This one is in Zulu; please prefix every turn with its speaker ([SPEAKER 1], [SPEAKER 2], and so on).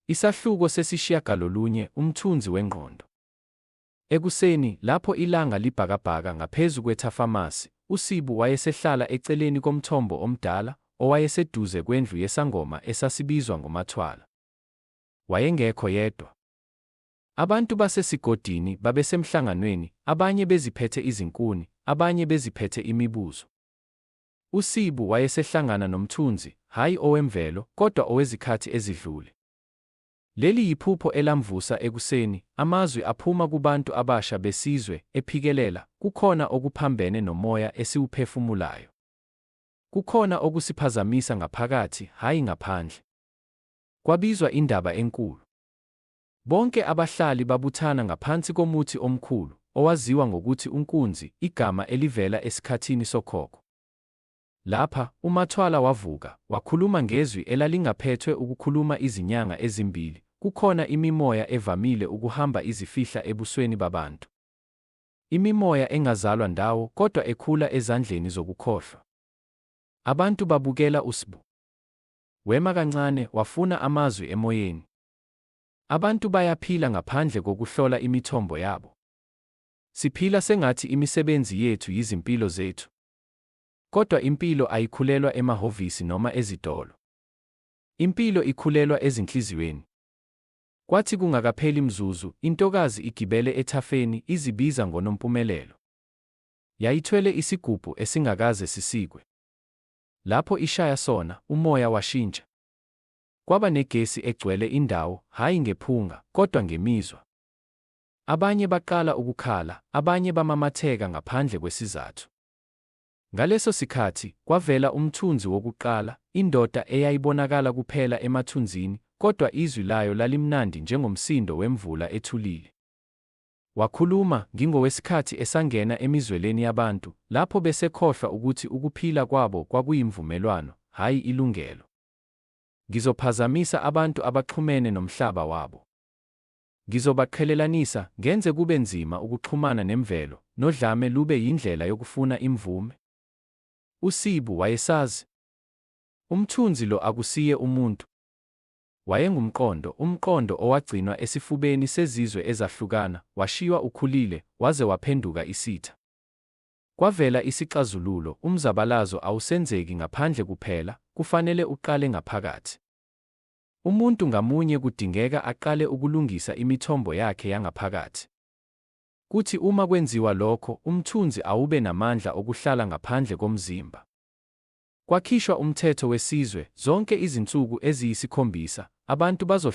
[SPEAKER 1] Isahluko sesishiyagalolunye, umthunzi wengqondo. Ekuseni, lapho ilanga libhakabhaka ngaphezu kwethafamasi, uSibu wayesehlala eceleni komthombo omdala owayeseduze kwendlu yesangoma esasibizwa ngoMathwala. Wayengekho yedwa. Abantu basesigodini babesemhlanganweni, abanye beziphethe izinkuni, abanye beziphethe imibuzo. USibu wayesehlangana nomthunzi, hayi owemvelo, kodwa owezikhathi ezidlule. Leli yiphupho elamvusa ekuseni, amazwi aphuma kubantu abasha besizwe, ephikelela, kukhona okuphambene nomoya esiwuphefumulayo. Kukhona okusiphazamisa ngaphakathi, hayi ngaphandle. Kwabizwa indaba enkulu. Bonke abahlali babuthana ngaphansi komuthi omkhulu, owaziwa ngokuthi unkunzi, igama elivela esikhathini sokhokho. Lapha, uMathwala wavuka, wakhuluma ngezwi elalingaphethwe ukukhuluma izinyanga ezimbili. Kukhona imimoya evamile ukuhamba izifihla ebusweni babantu. Imimoya engazalwa ndawo kodwa ekhula ezandleni zokukhohlwa. Abantu babukela uSibu. Wema kancane, wafuna amazwi emoyeni. Abantu bayaphila ngaphandle kokuhlola imithombo yabo. Siphila sengathi imisebenzi yethu yizimpilo zethu. Kodwa impilo ayikhulelwa emahovisi noma ezitolo. Impilo ikhulelwa ezinhliziyweni. Kwathi kungakapheli mzuzu, intokazi igibele ethafeni izibiza ngonompumelelo. Yayithwele isigubhu esingakaze sisikwe. Lapho ishaya sona, umoya washintsha. Kwaba negesi egcwele indawo, hayi ngephunga, kodwa ngemizwa. Abanye baqala ukukhala, abanye bamamatheka ngaphandle kwesizathu. Ngaleso sikhathi, kwavela umthunzi wokuqala, indoda eyayibonakala kuphela emathunzini, kodwa izwi layo lalimnandi njengomsindo wemvula ethulile. Wakhuluma, ngingowesikhathi esangena emizweleni yabantu, lapho besekhohlwa ukuthi ukuphila kwabo kwakuyimvumelwano, hayi ilungelo. Ngizophazamisa abantu abaxhumene nomhlaba wabo. Ngizobaqhelelanisa, ngenze kube nzima ukuxhumana nemvelo, nodlame lube yindlela yokufuna imvume. USibu wayesazi. Umthunzi lo akusiye umuntu. Wayengumqondo, umqondo owagcinwa esifubeni sezizwe ezahlukana, washiywa ukhulile, waze waphenduka isitha. Kwavela isixazululo, umzabalazo awusenzeki ngaphandle kuphela, kufanele uqale ngaphakathi. Umuntu ngamunye kudingeka aqale ukulungisa imithombo yakhe yangaphakathi. Kuthi uma kwenziwa lokho, umthunzi awube namandla okuhlala ngaphandle komzimba. Kwakhishwa umthetho wesizwe, zonke izinsuku eziyisikhombisa, abantu